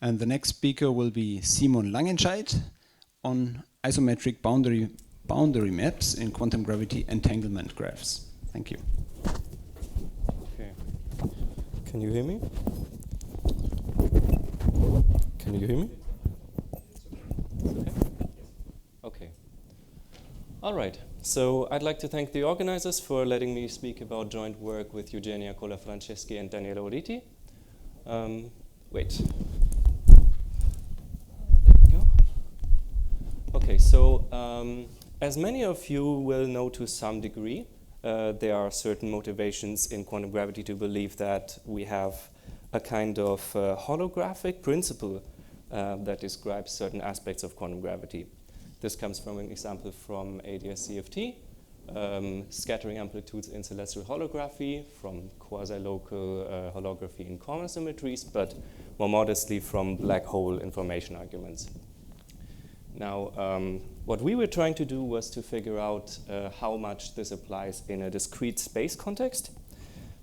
And the next speaker will be Simon Langenscheidt on isometric boundary maps in quantum gravity entanglement graphs. Thank you. Okay. Can you hear me? Can you hear me? Okay. Okay. All right. So I'd like to thank the organizers for letting me speak about joint work with Eugenia Cola-Franceschi and Daniele Oriti. Wait. There we go. Okay, so as many of you will know to some degree, there are certain motivations in quantum gravity to believe that we have a kind of holographic principle that describes certain aspects of quantum gravity. This comes from an example from ADS-CFT, scattering amplitudes in celestial holography, from quasi-local holography in corner symmetries, but more modestly from black hole information arguments. Now, what we were trying to do was to figure out how much this applies in a discrete space context.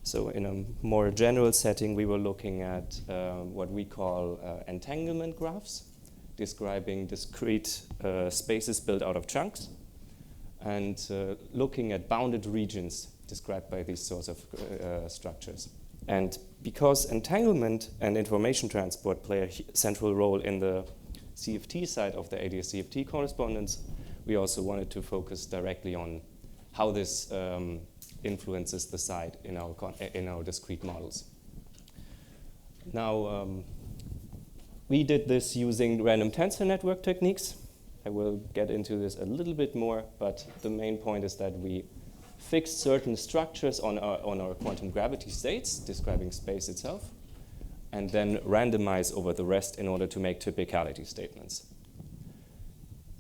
So in a more general setting, we were looking at what we call entanglement graphs, describing discrete spaces built out of chunks, and looking at bounded regions described by these sorts of structures. And because entanglement and information transport play a central role in the CFT side of the ADS-CFT correspondence, we also wanted to focus directly on how this influences the side in our discrete models. Now, we did this using random tensor network techniques. I will get into this a little bit more, but the main point is that we fixed certain structures on our quantum gravity states, describing space itself, and then randomize over the rest in order to make typicality statements.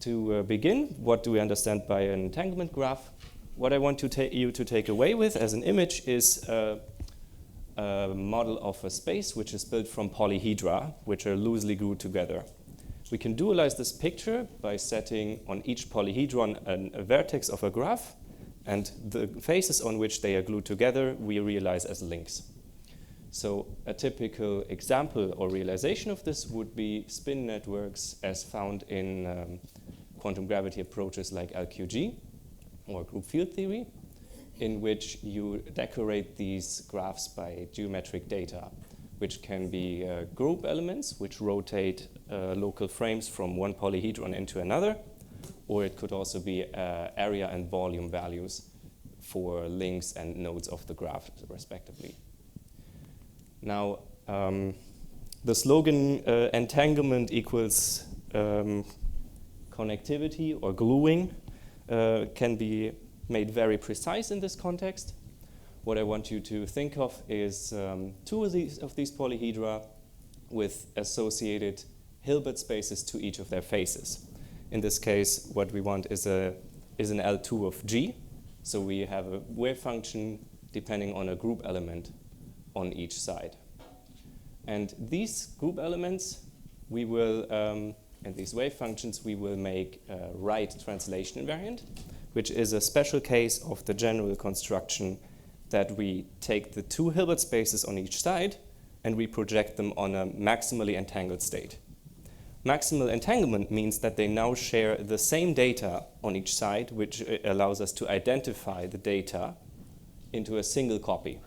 To begin, what do we understand by an entanglement graph? What I want you to take away with as an image is a model of a space which is built from polyhedra, which are loosely glued together. We can dualize this picture by setting on each polyhedron a vertex of a graph, and the faces on which they are glued together we realize as links. So a typical example or realization of this would be spin networks as found in quantum gravity approaches like LQG or group field theory, in which you decorate these graphs by geometric data, which can be group elements which rotate local frames from one polyhedron into another, or it could also be area and volume values for links and nodes of the graph, respectively. Now, the slogan entanglement equals connectivity or gluing can be made very precise in this context. What I want you to think of is two of these polyhedra with associated Hilbert spaces to each of their faces. In this case, what we want is an L2 of G. So we have a wave function depending on a group element on each side. And these group elements, we will, and these wave functions, we will make a right translation invariant, which is a special case of the general construction that we take the two Hilbert spaces on each side and we project them on a maximally entangled state. Maximal entanglement means that they now share the same data on each side, which allows us to identify the data into a single copy.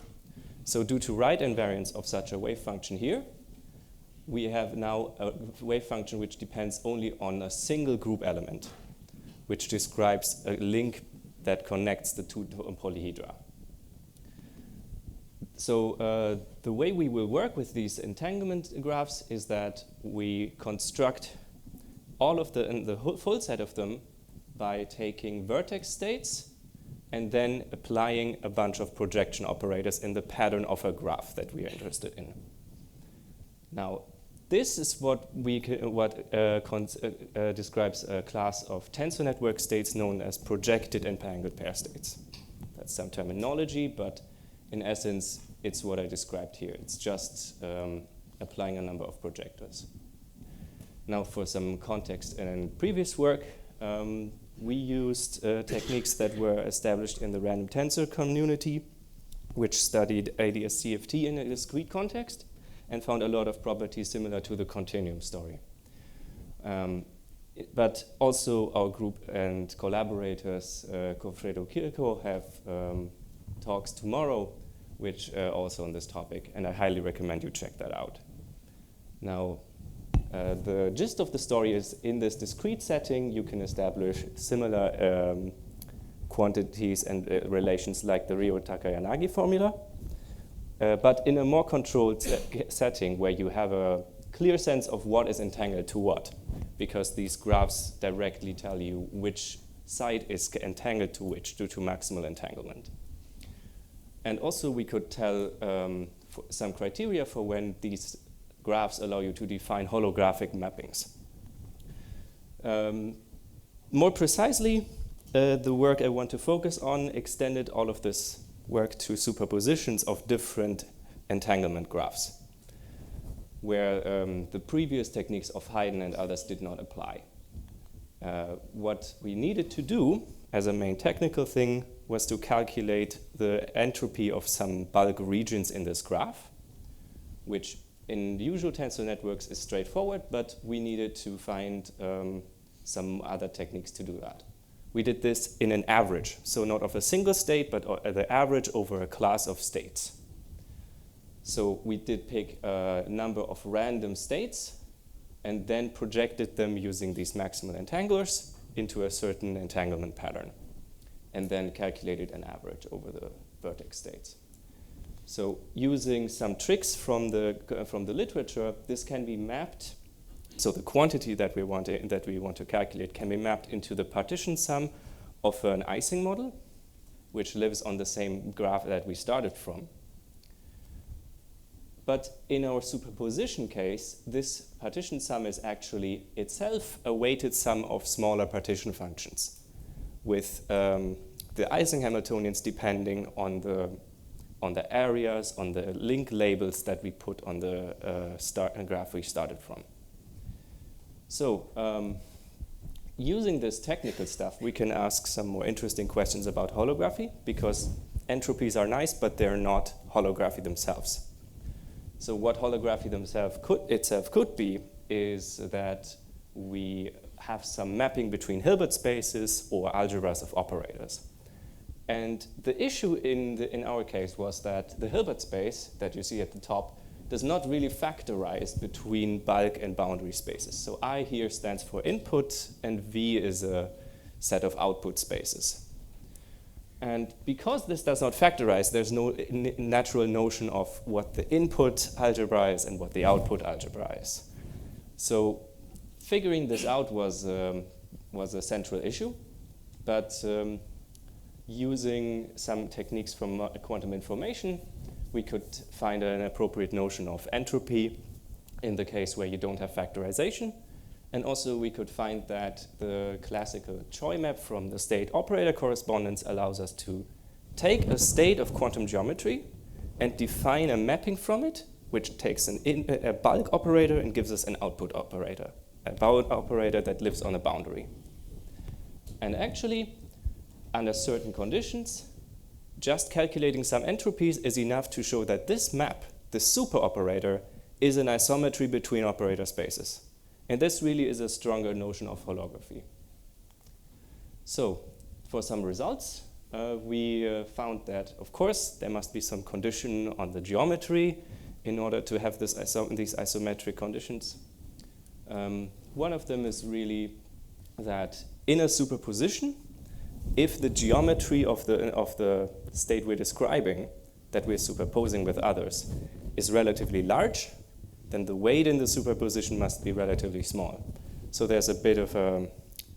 So due to right invariance of such a wave function here, we have now a wave function which depends only on a single group element, which describes a link that connects the two polyhedra. So the way we will work with these entanglement graphs is that we construct all of the full set of them by taking vertex states and then applying a bunch of projection operators in the pattern of a graph that we are interested in. Now, this is what describes a class of tensor network states known as projected entangled pair states. That's some terminology, but in essence, it's what I described here. It's just applying a number of projectors. Now, for some context in previous work, we used techniques that were established in the random tensor community, which studied ADS-CFT in a discrete context, and found a lot of properties similar to the continuum story. But also our group and collaborators, Goffredo Kirko, have talks tomorrow, which are also on this topic, and I highly recommend you check that out. Now, the gist of the story is in this discrete setting, you can establish similar quantities and relations like the Ryota-Kayanagi formula, but in a more controlled setting where you have a clear sense of what is entangled to what, because these graphs directly tell you which side is entangled to which due to maximal entanglement. And also we could tell some criteria for when these graphs allow you to define holographic mappings. More precisely, the work I want to focus on extended all of this work to superpositions of different entanglement graphs, where the previous techniques of Haydn and others did not apply. What we needed to do as a main technical thing was to calculate the entropy of some bulk regions in this graph, which in usual tensor networks is straightforward, but we needed to find some other techniques to do that. We did this in an average, so not of a single state, but the average over a class of states. So we did pick a number of random states and then projected them using these maximal entanglers into a certain entanglement pattern, and then calculated an average over the vertex states. So using some tricks from the literature, this can be mapped. So the quantity that we want to calculate can be mapped into the partition sum of an Ising model, which lives on the same graph that we started from. But in our superposition case, this partition sum is actually itself a weighted sum of smaller partition functions, with the Ising Hamiltonians depending on the areas, on the link labels that we put on the graph we started from. So using this technical stuff, we can ask some more interesting questions about holography, because entropies are nice, but they're not holography themselves. So what holography itself could be is that we have some mapping between Hilbert spaces or algebras of operators. And the issue in our case was that the Hilbert space that you see at the top does not really factorize between bulk and boundary spaces. So I here stands for input, and V is a set of output spaces. And because this does not factorize, there's no natural notion of what the input algebra is and what the output algebra is. So figuring this out was a central issue, but using some techniques from quantum information, we could find an appropriate notion of entropy in the case where you don't have factorization. And also we could find that the classical Choi map from the state operator correspondence allows us to take a state of quantum geometry and define a mapping from it, which takes a bulk operator and gives us an output operator, a bulk operator that lives on a boundary. And actually, under certain conditions, just calculating some entropies is enough to show that this map, the super operator, is an isometry between operator spaces. And this really is a stronger notion of holography. So, for some results, we found that, of course, there must be some condition on the geometry in order to have these isometric conditions. One of them is really that in a superposition, if the geometry of the state we're describing, that we're superposing with others, is relatively large, then the weight in the superposition must be relatively small. So there's a bit of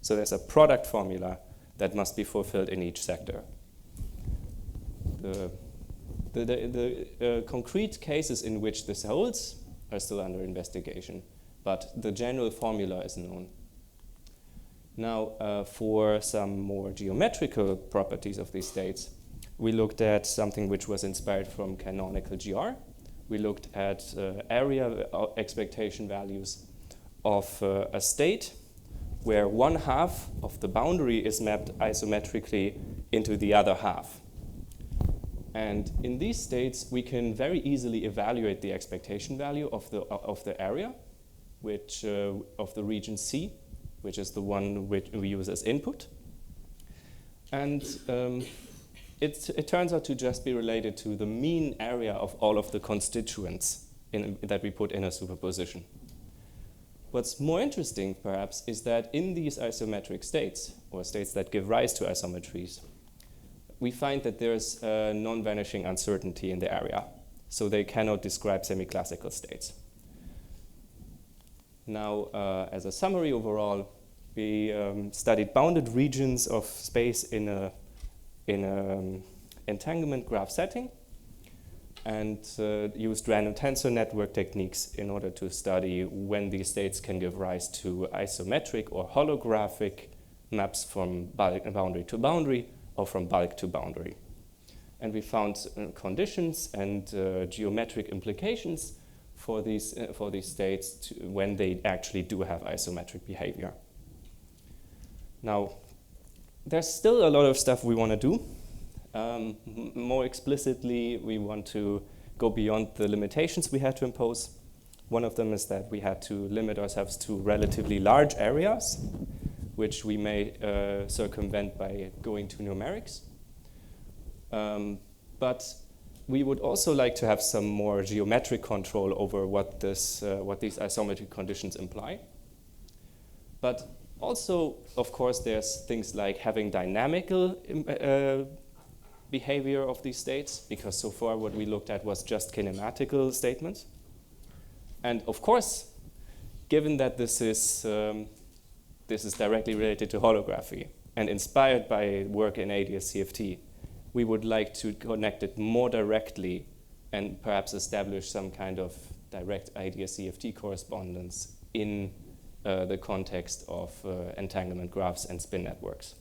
there's a product formula that must be fulfilled in each sector. The concrete cases in which this holds are still under investigation, but the general formula is known. Now, for some more geometrical properties of these states, we looked at something which was inspired from canonical GR. We looked at area expectation values of a state where one half of the boundary is mapped isometrically into the other half. And in these states, we can very easily evaluate the expectation value of the area, which of the region C, which is the one which we use as input. And it turns out to just be related to the mean area of all of the constituents that we put in a superposition. What's more interesting, perhaps, is that in these isometric states, or states that give rise to isometries, we find that there's a non-vanishing uncertainty in the area, so they cannot describe semi-classical states. Now, as a summary overall, we studied bounded regions of space in an entanglement graph setting, and used random tensor network techniques in order to study when these states can give rise to isometric or holographic maps from boundary to boundary or from bulk to boundary. And we found conditions and geometric implications for these states when they actually do have isometric behavior. Now, there's still a lot of stuff we want to do. More explicitly, we want to go beyond the limitations we had to impose. One of them is that we had to limit ourselves to relatively large areas, which we may circumvent by going to numerics. But we would also like to have some more geometric control over what these isometric conditions imply. But also, of course, there's things like having dynamical behavior of these states, because so far what we looked at was just kinematical statements. And of course, given that this is directly related to holography and inspired by work in ADS-CFT, we would like to connect it more directly and perhaps establish some kind of direct ADS-CFT correspondence in the context of entanglement graphs and spin networks.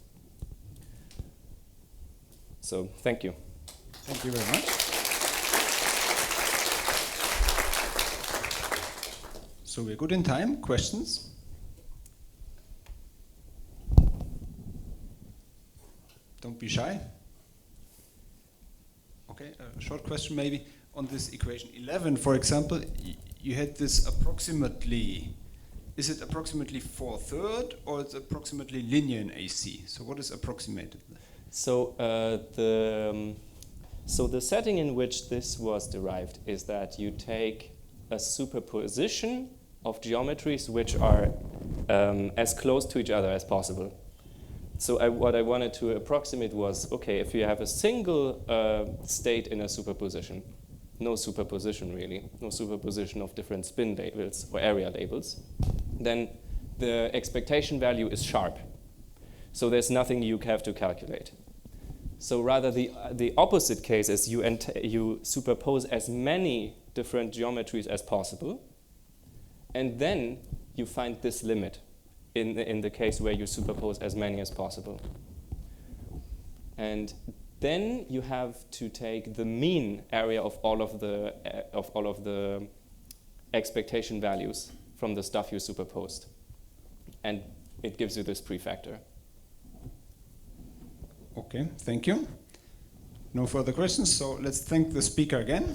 So, thank you. Thank you very much. So we're good in time. Questions? Don't be shy. Okay, a short question maybe on this equation 11, for example. You had this approximately. Is it approximately 4/3 or it's approximately linear in AC? So what is approximated? So the setting in which this was derived is that you take a superposition of geometries which are as close to each other as possible. So what I wanted to approximate was, okay, if you have a single state in a superposition, no superposition really, no superposition of different spin labels or area labels, then the expectation value is sharp. So there's nothing you have to calculate. So rather the opposite case is you superpose as many different geometries as possible, and then you find this limit in the case where you superpose as many as possible. And then you have to take the mean area of all of the expectation values from the stuff you superposed, and it gives you this prefactor. Okay, thank you. No further questions, so let's thank the speaker again.